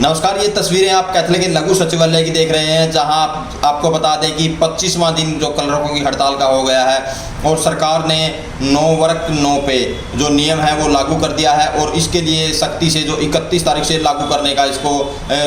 नमस्कार, ये तस्वीरें आप कैथल के लघु सचिवालय की देख रहे हैं, जहां आपको बता दें कि 25वां दिन जो क्लर्कों की हड़ताल का हो गया है और सरकार ने 9 वर्क 9 पे जो नियम है वो लागू कर दिया है और इसके लिए सख्ती से जो 31 तारीख से लागू करने का इसको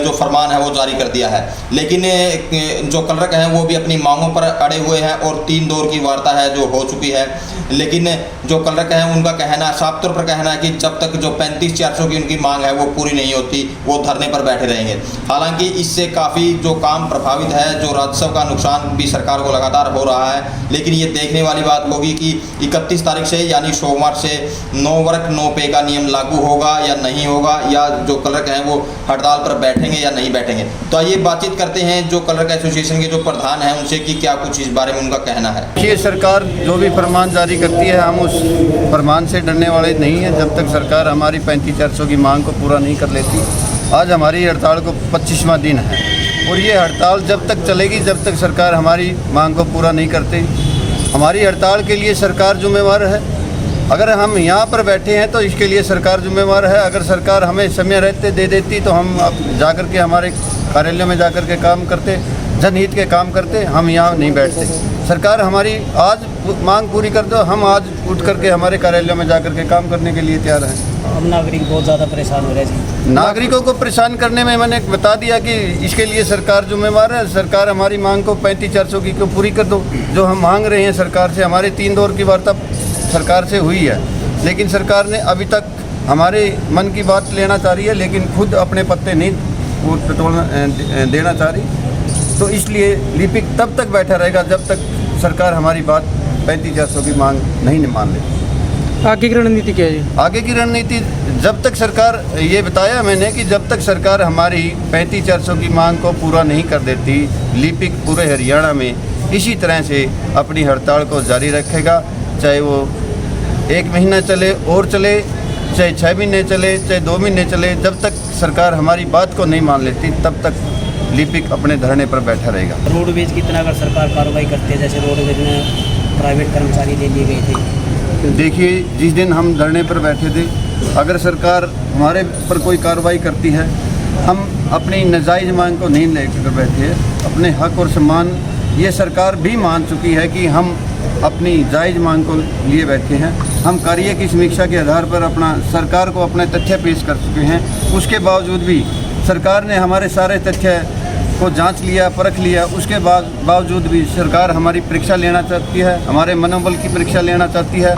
जो फरमान है वो जारी कर दिया है। लेकिन जो क्लर्क हैं वो भी अपनी मांगों पर अड़े हुए हैं और 3 दौर की वार्ता है जो हो चुकी है। लेकिन जो क्लर्क हैं उनका कहना साफ तौर पर कहना है कि जब तक जो 35,400 की उनकी मांग है वो पूरी नहीं होती वो धरने पर बैठे रहेंगे। हालांकि इससे काफ़ी जो काम प्रभावित है, जो राजस्व का नुकसान भी सरकार को लगातार हो रहा है। लेकिन ये देखने वाली बात होगी कि 31 तारीख से यानी सोमवार से 9 वर्क 9 पे का नियम लागू होगा या नहीं होगा, या जो क्लर्क हैं वो हड़ताल पर बैठेंगे या नहीं बैठेंगे। तो आइए बातचीत करते हैं जो क्लर्क एसोसिएशन के जो प्रधान हैं उनसे कि क्या कुछ इस बारे में उनका कहना है। ये सरकार जो भी फरमान जारी करती है हम उस फरमान से डरने वाले नहीं हैं जब तक सरकार हमारी 35,400 की मांग को पूरा नहीं कर लेती। आज हमारी हड़ताल को 25वां दिन है और ये हड़ताल जब तक चलेगी जब तक सरकार हमारी मांग को पूरा नहीं करती। हमारी हड़ताल के लिए सरकार जिम्मेवार है। अगर हम यहाँ पर बैठे हैं तो इसके लिए सरकार जिम्मेवार है। अगर सरकार हमें समय रहते दे देती तो हम जाकर के हमारे कार्यालय में जाकर के काम करते, जनहित के काम करते, हम यहाँ नहीं बैठते। सरकार हमारी आज मांग पूरी कर दो, हम आज उठ करके हमारे कार्यालय में जाकर के काम करने के लिए तैयार हैं। हम नागरिक बहुत ज़्यादा परेशान हो रहे हैं। नागरिकों को परेशान करने में मैंने बता दिया कि इसके लिए सरकार जिम्मेवार है। सरकार हमारी मांग को 35,400 की को पूरी कर दो। जो हम मांग रहे हैं सरकार से, हमारे 3 दौर की वार्ता सरकार से हुई है, लेकिन सरकार ने अभी तक हमारे मन की बात लेना चाह रही है, लेकिन खुद अपने पत्ते नहीं देना चाह रही। तो इसलिए लिपिक तब तक बैठा रहेगा जब तक सरकार हमारी बात 35,400 की मांग नहीं मान लेती। आगे की रणनीति क्या है? आगे की रणनीति जब तक सरकार, ये बताया मैंने कि जब तक सरकार हमारी 35,400 की मांग को पूरा नहीं कर देती, लिपिक पूरे हरियाणा में इसी तरह से अपनी हड़ताल को जारी रखेगा। चाहे वो 1 महीना चले और चले, चाहे 6 महीने चले, चाहे 2 महीने चले, जब तक सरकार हमारी बात को नहीं मान लेती तब तक लिपिक अपने धरने पर बैठा रहेगा। रोडवेज की इतना अगर सरकार कार्रवाई करती है, जैसे रोडवेज में प्राइवेट कर्मचारी ले लिए गए थे। देखिए, जिस दिन हम धरने पर बैठे थे, अगर सरकार हमारे पर कोई कार्रवाई करती है, हम अपनी नाजायज़ मांग को नहीं लेकर बैठे हैं। अपने हक और सम्मान ये सरकार भी मान चुकी है कि हम अपनी जायज़ मांग को लिए बैठे हैं। हम कार्य की समीक्षा के आधार पर सरकार को अपने तथ्य पेश कर चुके हैं। उसके बावजूद भी सरकार ने हमारे सारे तथ्य को जांच लिया, परख लिया। उसके बावजूद भी सरकार हमारी परीक्षा लेना चाहती है, हमारे मनोबल की परीक्षा लेना चाहती है।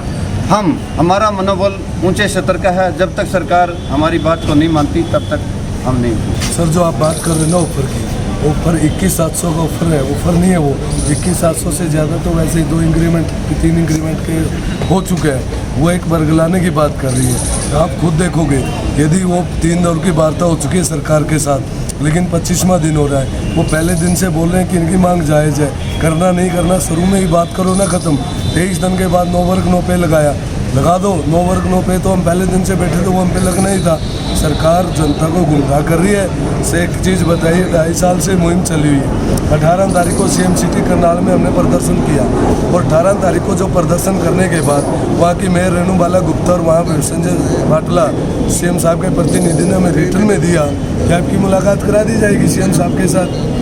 हमारा मनोबल ऊंचे स्तर का है। जब तक सरकार हमारी बात को नहीं मानती तब तक हम नहीं। सर, जो आप बात कर रहे हैं ना ऑफर की, ऑफर 21,700 का ऑफर है, ऑफर नहीं है वो। 21,700 से ज़्यादा तो वैसे ही 2 इंक्रीमेंट 3 इंक्रीमेंट के हो चुके हैं। वो एक बरगलाने की बात कर रही है। आप खुद देखोगे, यदि वो 3 दौर की वार्ता हो चुकी है सरकार के साथ, लेकिन 25वां दिन हो रहा है। वो पहले दिन से बोल रहे हैं कि इनकी मांग जायज़ है, करना नहीं करना शुरू में ही बात करो ना, ख़त्म। 23 दिन के बाद 9 वर्क 9 पे लगा दो। 9 वर्क 9 पे तो हम पहले दिन से बैठे थे, वो हम पे लगना ही था। सरकार जनता को गुमराह कर रही है। से एक चीज़ बताइए, 2.5 साल से मुहिम चली हुई है। 18 तारीख को CM सिटी करनाल में हमने प्रदर्शन किया और 18 तारीख को जो प्रदर्शन करने के बाद वहाँ की मेयर रेणुबाला गुप्ता और वहाँ पर संजय बाटला CM साहब के प्रतिनिधि ने हमें रिटर्न में दिया कि आपकी मुलाकात करा दी जाएगी CM साहब के साथ।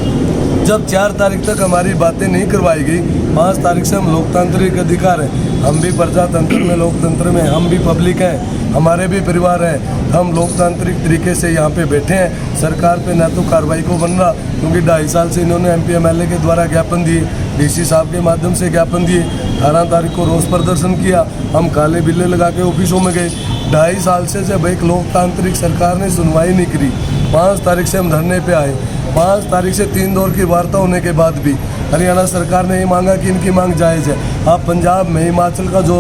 जब 4 तारीख तक हमारी बातें नहीं करवाई गई, 5 तारीख से हम लोकतांत्रिक अधिकार हैं, हम भी प्रजातंत्र में, लोकतंत्र में, हम भी पब्लिक हैं, हमारे भी परिवार हैं, हम लोकतांत्रिक तरीके से यहाँ पे बैठे हैं। सरकार पे ना तो कार्रवाई को बन रहा, क्योंकि 2.5 साल से इन्होंने MP MLA के द्वारा ज्ञापन दिए, DC साहब के माध्यम से ज्ञापन दिए। 18 तारीख को रोष प्रदर्शन किया, हम काले बिल्ले लगा के ऑफिसों में गए। 2.5 साल से जब एक लोकतांत्रिक सरकार ने सुनवाई नहीं करी, 5 तारीख से हम धरने पे आए। 5 तारीख से 3 दौर की वार्ता होने के बाद भी हरियाणा सरकार ने ये मांगा कि इनकी मांग जायज़ है। आप पंजाब में हिमाचल का जो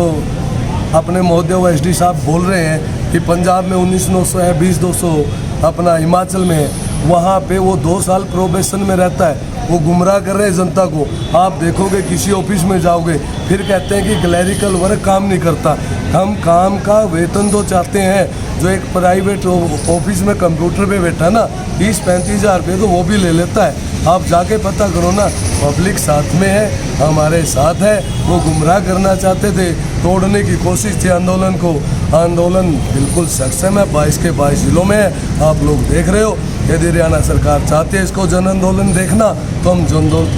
अपने महोदय व SD साहब बोल रहे हैं कि पंजाब में 19,900 है, 20,200 अपना हिमाचल में है, वहाँ पे वो 2 साल प्रोबेशन में रहता है। वो गुमराह कर रहे हैं जनता को। आप देखोगे किसी ऑफिस में जाओगे, फिर कहते हैं कि क्लैरिकल वर्क काम नहीं करता। हम काम का वेतन तो चाहते हैं। जो एक प्राइवेट ऑफिस में कंप्यूटर पे बैठा ना 30-35 हज़ार रुपये तो वो भी ले लेता है। आप जाके पता करो ना, पब्लिक साथ में है, हमारे साथ है। वो गुमराह करना चाहते थे, तोड़ने की कोशिश थी आंदोलन को। आंदोलन बिल्कुल सक्षम है, 22 के 22 जिलों में है, आप लोग देख रहे हो। यदि हरियाणा सरकार चाहती है इसको जन आंदोलन देखना तो हम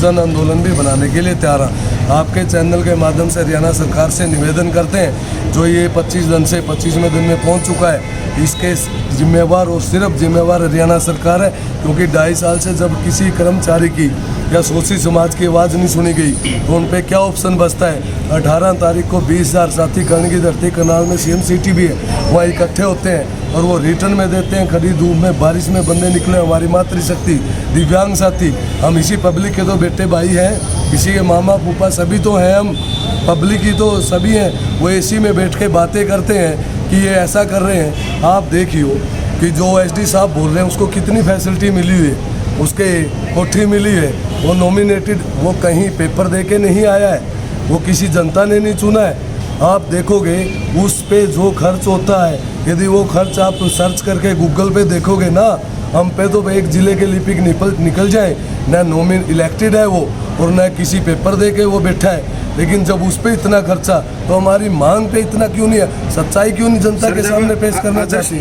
जन आंदोलन भी बनाने के लिए तैयार हैं। आपके चैनल के माध्यम से हरियाणा सरकार से निवेदन करते हैं, जो ये 25 दिन से 25वें दिन में पहुंच चुका है, इसके जिम्मेवार और सिर्फ जिम्मेवार हरियाणा सरकार है। क्योंकि 2.5 साल से जब किसी कर्मचारी की या शोषित समाज की आवाज़ नहीं सुनी गई तो उन पर क्या ऑप्शन बचता है। 18 तारीख को 20,000 साथी कर्ण की धरती करनाल में CM सिटी भी है, वहाँ इकट्ठे होते हैं और वो रिटर्न में देते हैं। खड़ी धूप में बारिश में बंदे निकले, हमारी मातृशक्ति दिव्यांग साथी, हम इसी पब्लिक के तो बेटे भाई हैं, इसी के मामा फूफा सभी तो हैं, हम पब्लिक ही तो सभी हैं। वो AC में बैठ के बातें करते हैं कि ये ऐसा कर रहे हैं। आप देखियो कि जो SD साहब बोल रहे हैं उसको कितनी फैसिलिटी मिली हुई है, उसके कोठी मिली है, वो नॉमिनेटेड, वो कहीं पेपर दे के नहीं आया है, वो किसी जनता ने नहीं चुना है। आप देखोगे उस पे जो खर्च होता है, यदि वो खर्च आप सर्च करके गूगल पे देखोगे ना, हम पे तो एक ज़िले के लिपिक निकल जाए, ना नॉमिन इलेक्टेड है वो और ना किसी पेपर दे के वो बैठा है। लेकिन जब उस पर इतना खर्चा तो हमारी मांग पे इतना क्यों नहीं है, सच्चाई क्यों नहीं जनता के सामने पेश करना चाहती।